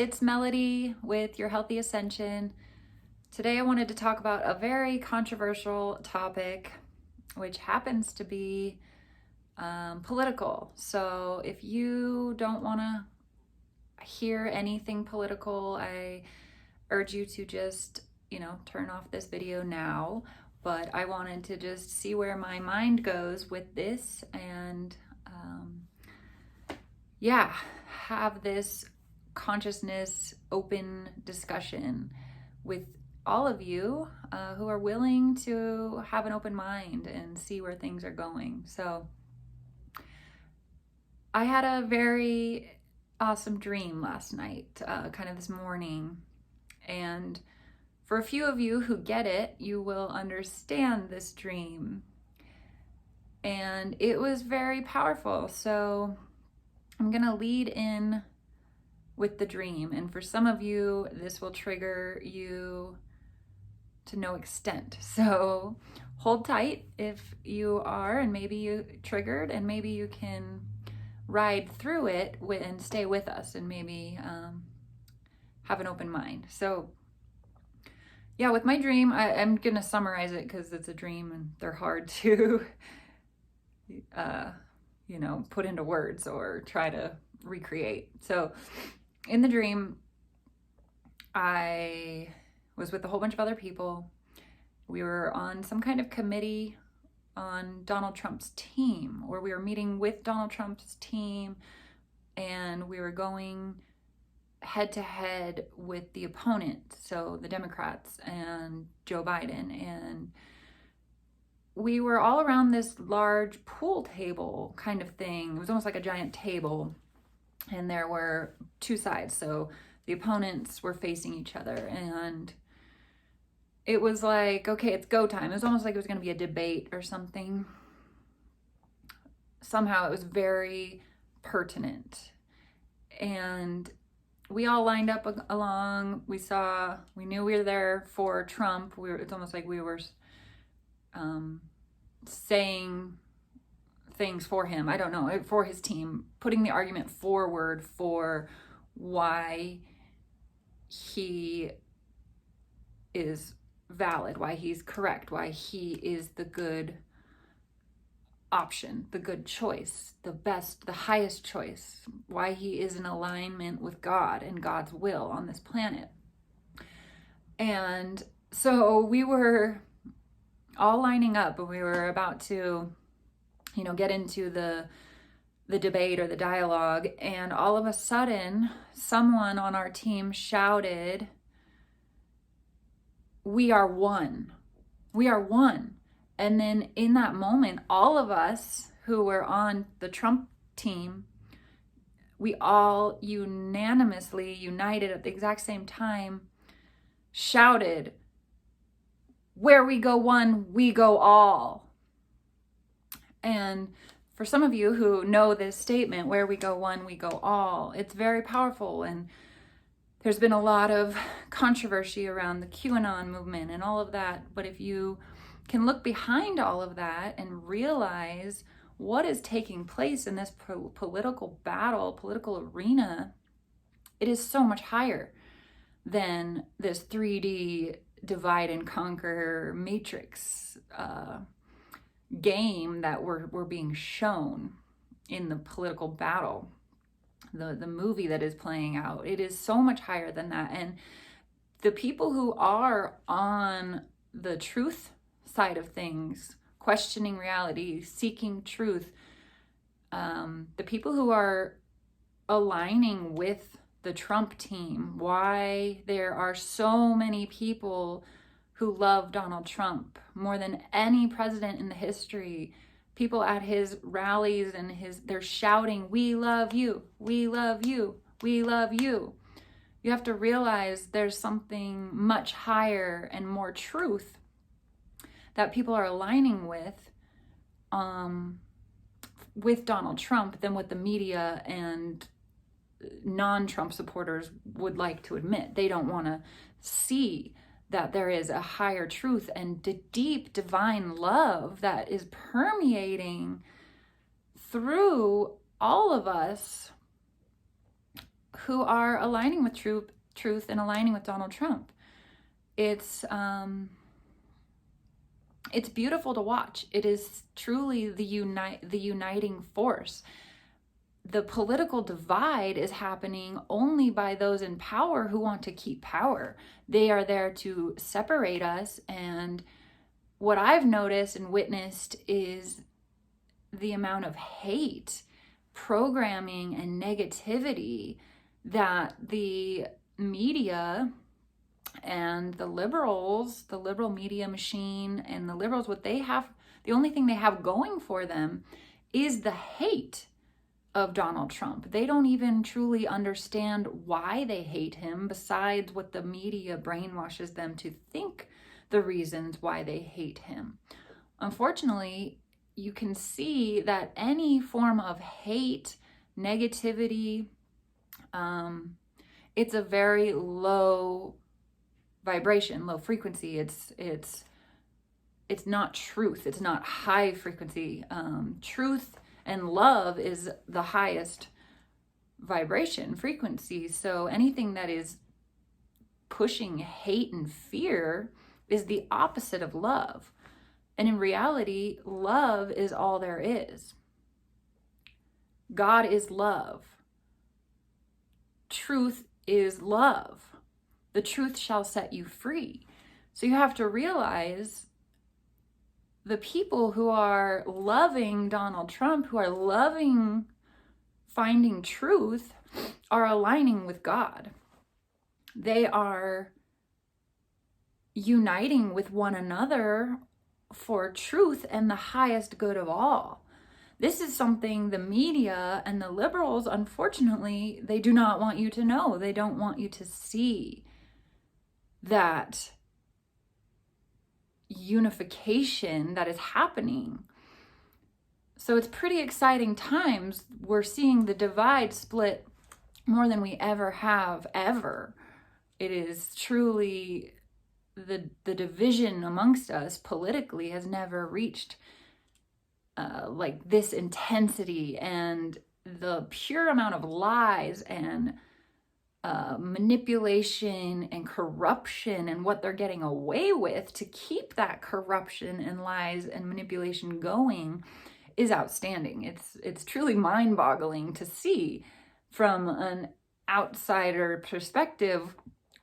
it's Melody with Your Healthy Ascension. Today I wanted to talk about a very controversial topic, which happens to be political. So if you don't want to hear anything political, I urge you to just, turn off this video now. But I wanted to just see where my mind goes with this and have this consciousness open discussion with all of you who are willing to have an open mind and see where things are going. So I had a very awesome dream last night, kind of this morning. And for a few of you who get it, you will understand this dream. And it was very powerful. So I'm going to lead in with the dream. And for some of you, this will trigger you to no extent. So hold tight if you are, and maybe you triggered, and maybe you can ride through it and stay with us and maybe have an open mind. So yeah, with my dream, I'm going to summarize it because it's a dream and they're hard to, put into words or try to recreate. So in the dream, I was with a whole bunch of other people. We were on some kind of committee on Donald Trump's team, or we were meeting with Donald Trump's team, and we were going head to head with the opponent, so the Democrats and Joe Biden. And we were all around this large pool table kind of thing. It was almost like a giant table, and there were two sides. So the opponents were facing each other, and it was like, okay, it's go time. It was almost like it was going to be a debate or something. Somehow it was very pertinent. And we all lined up along. We knew we were there for Trump. It's almost like we were saying things for him. I don't know, for his team, putting the argument forward for why he is valid, why he's correct, why he is the good option, the good choice, the best, the highest choice, why he is in alignment with God and God's will on this planet. And so we were all lining up, and we were about to, get into the debate or the dialogue, and all of a sudden, someone on our team shouted, "We are one. We are one." And then in that moment, all of us who were on the Trump team, we all unanimously, united at the exact same time, shouted, "Where we go one, we go all." And for some of you who know this statement, "Where we go one, we go all," it's very powerful. And there's been a lot of controversy around the QAnon movement and all of that. But if you can look behind all of that and realize what is taking place in this political battle, political arena, it is so much higher than this 3D divide and conquer matrix game that we're being shown in the political battle. The movie that is playing out, it is so much higher than that. And the people who are on the truth side of things, questioning reality, seeking truth, the people who are aligning with the Trump team, why there are so many people who love Donald Trump more than any president in the history. People at his rallies and they're shouting, "We love you, we love you, we love you." You have to realize there's something much higher and more truth that people are aligning with Donald Trump than what the media and non-Trump supporters would like to admit. They don't want to see that there is a higher truth and deep divine love that is permeating through all of us who are aligning with truth and aligning with Donald Trump. It's beautiful to watch. It is truly the uniting force. The political divide is happening only by those in power who want to keep power. They are there to separate us. And what I've noticed and witnessed is the amount of hate, programming, and negativity that the media and the liberals, the liberal media machine, and the liberals, the only thing they have going for them is the hate of Donald Trump. They don't even truly understand why they hate him, besides what the media brainwashes them to think the reasons why they hate him. Unfortunately, you can see that any form of hate, negativity, it's a very low vibration, low frequency. It's not truth. It's not high frequency. Truth and love is the highest vibration frequency. So anything that is pushing hate and fear is the opposite of love. And in reality, love is all there is. God is love. Truth is love. The truth shall set you free. So you have to realize the people who are loving Donald Trump, who are loving finding truth, are aligning with God. They are uniting with one another for truth and the highest good of all. This is something the media and the liberals, unfortunately, they do not want you to know. They don't want you to see that unification that is happening. So it's pretty exciting times. We're seeing the divide split more than we ever have, ever. It is truly the division amongst us politically has never reached like this intensity, and the pure amount of lies and manipulation and corruption and what they're getting away with to keep that corruption and lies and manipulation going is outstanding. It's truly mind-boggling to see from an outsider perspective,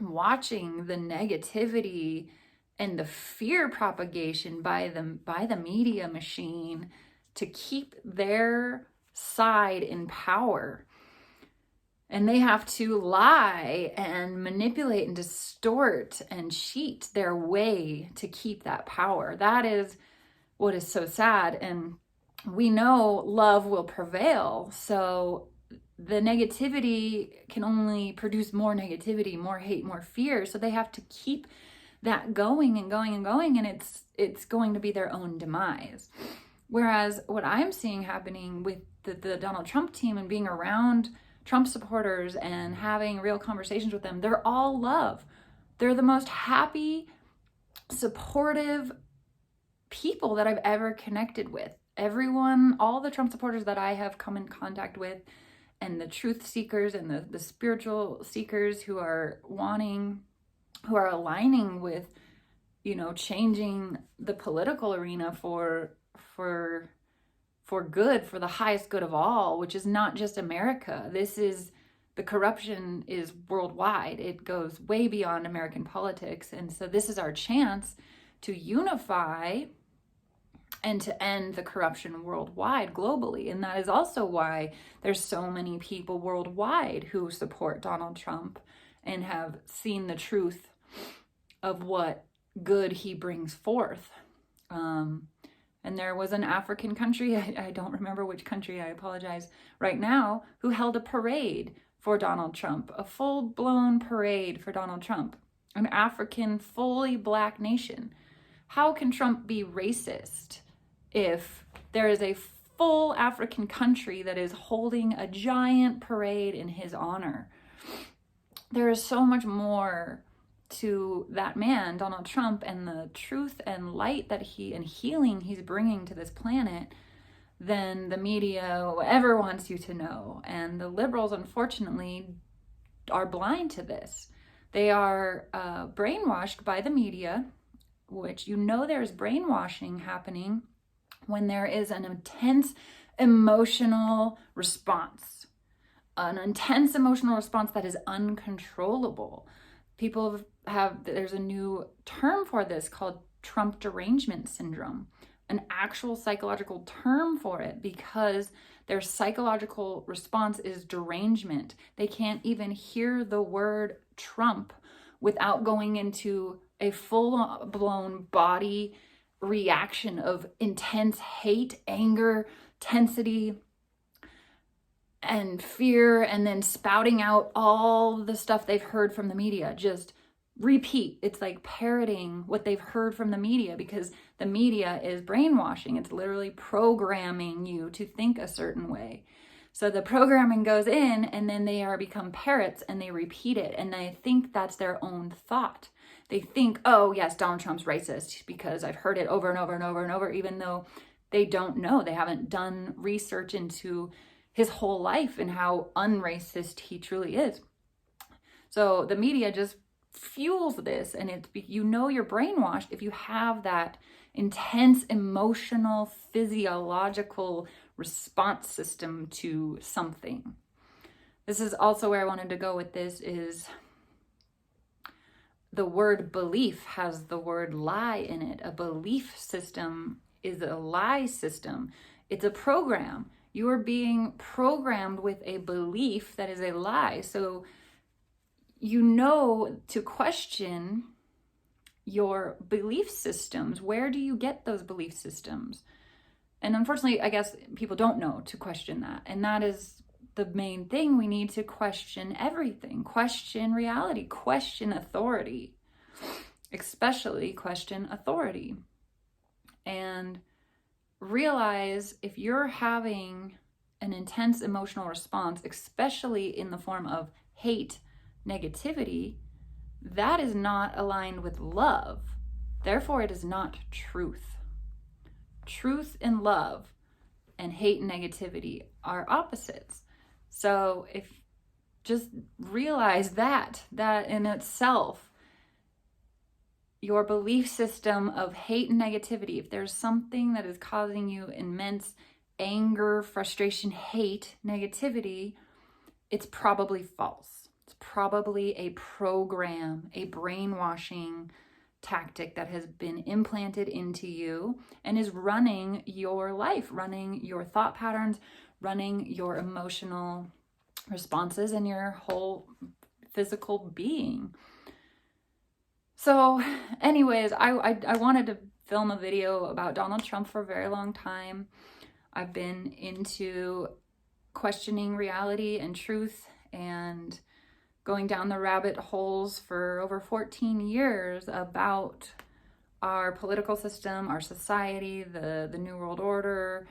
watching the negativity and the fear propagation by the media machine to keep their side in power. And they have to lie and manipulate and distort and cheat their way to keep that power. That is what is so sad. And we know love will prevail. So the negativity can only produce more negativity, more hate, more fear. So they have to keep that going and going and going. And it's going to be their own demise. Whereas what I'm seeing happening with the Donald Trump team and being around Trump supporters and having real conversations with them, they're all love. They're the most happy, supportive people that I've ever connected with. Everyone, all the Trump supporters that I have come in contact with, and the truth seekers and the spiritual seekers who are aligning with, changing the political arena for good, for the highest good of all, which is not just America. The corruption is worldwide. It goes way beyond American politics. And so this is our chance to unify and to end the corruption worldwide, globally. And that is also why there's so many people worldwide who support Donald Trump and have seen the truth of what good he brings forth. And there was an African country, I don't remember which country, I apologize right now, who held a parade for Donald Trump, a full-blown parade for Donald Trump, an African, fully black nation. How can Trump be racist if there is a full African country that is holding a giant parade in his honor? There is so much more to that man, Donald Trump, and the truth and light that and healing he's bringing to this planet than the media ever wants you to know. And the liberals, unfortunately, are blind to this. They are brainwashed by the media, which there's brainwashing happening when there is an intense emotional response. An intense emotional response that is uncontrollable. There's a new term for this called Trump derangement syndrome, an actual psychological term for it, because their psychological response is derangement. They can't even hear the word Trump without going into a full-blown body reaction of intense hate, anger, tensity, and fear, and then spouting out all the stuff they've heard from the media. Just repeat. It's like parroting what they've heard from the media, because the media is brainwashing. It's literally programming you to think a certain way. So the programming goes in, and then they become parrots, and they repeat it, and they think that's their own thought. They think, oh yes, Donald Trump's racist because I've heard it over and over and over and over, even though they don't know. They haven't done research into his whole life and how unracist he truly is. So the media just fuels this, and you're brainwashed if you have that intense emotional, physiological response system to something. This is also where I wanted to go with this, is the word belief has the word lie in it. A belief system is a lie system. It's a program. You are being programmed with a belief that is a lie. So to question your belief systems. Where do you get those belief systems? And unfortunately, I guess people don't know to question that. And that is the main thing. We need to question everything. Question reality. Question authority. Especially question authority. And realize if you're having an intense emotional response, especially in the form of hate, negativity, that is not aligned with love. Therefore, it is not truth. Truth and love and hate and negativity are opposites. So just realize that in itself, your belief system of hate and negativity, if there's something that is causing you immense anger, frustration, hate, negativity, it's probably false. It's probably a program, a brainwashing tactic that has been implanted into you and is running your life, running your thought patterns, running your emotional responses and your whole physical being. So anyways, I wanted to film a video about Donald Trump for a very long time. I've been into questioning reality and truth and going down the rabbit holes for over 14 years about our political system, our society, the New World Order,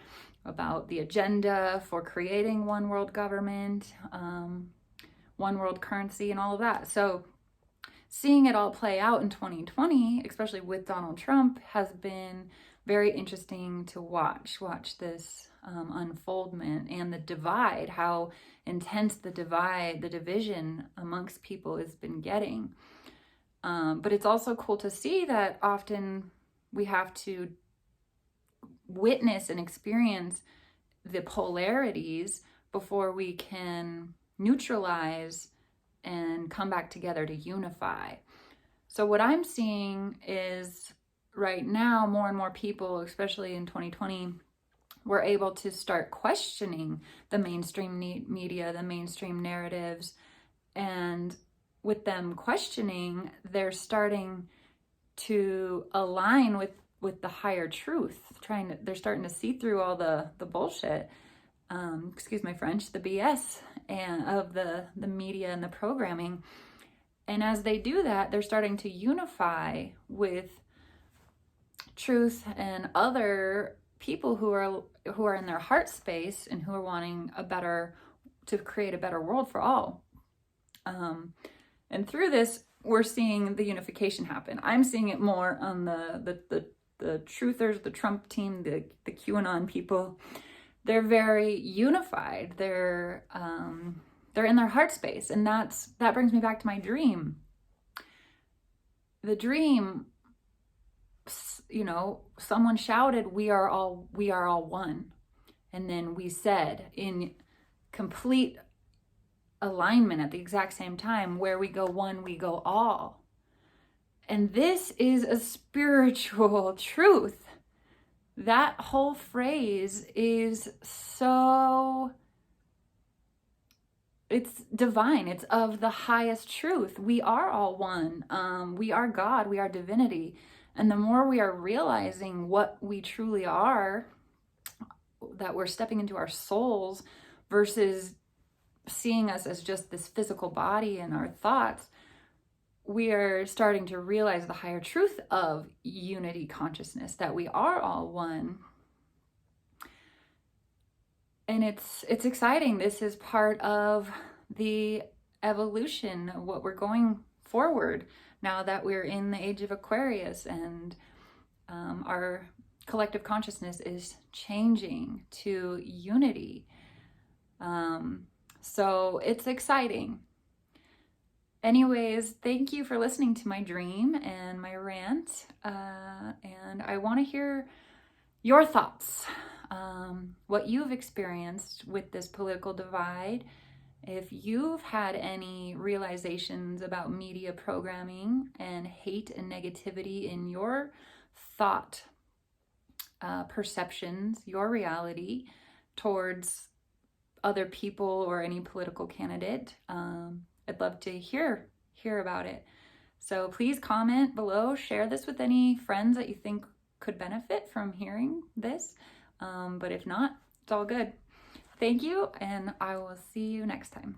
about the agenda for creating one world government, one world currency, and all of that. So seeing it all play out in 2020, especially with Donald Trump, has been very interesting to watch this unfoldment and the divide, how intense the division amongst people has been getting. But it's also cool to see that often we have to witness and experience the polarities before we can neutralize and come back together to unify. So what I'm seeing is right now, more and more people, especially in 2020, were able to start questioning the mainstream media, the mainstream narratives. And with them questioning, they're starting to align with the higher truth. They're starting to see through all the bullshit, excuse my French, the BS and of the media and the programming. And as they do that, they're starting to unify with truth and other people who are in their heart space and who are wanting to create a better world for all. And through this, we're seeing the unification happen. I'm seeing it more on the truthers, the Trump team, the QAnon people. They're very unified. They're They're in their heart space. And that brings me back to my dream. The dream, you know, someone shouted, we are all one. And then we said in complete alignment at the exact same time, where we go one, we go all. And this is a spiritual truth. That whole phrase is so, it's divine. It's of the highest truth. We are all one. We are God. We are divinity. And the more we are realizing what we truly are, that we're stepping into our souls versus seeing us as just this physical body and our thoughts, we are starting to realize the higher truth of unity consciousness, that we are all one. And it's exciting. This is part of the evolution of what we're going forward now that we're in the age of Aquarius, and our collective consciousness is changing to unity. So it's exciting. Anyways, thank you for listening to my dream and my rant. And I want to hear your thoughts, what you've experienced with this political divide. If you've had any realizations about media programming and hate and negativity in your thought perceptions, your reality towards other people or any political candidate, I'd love to hear about it. So please comment below, share this with any friends that you think could benefit from hearing this. But if not, it's all good. Thank you, and I will see you next time.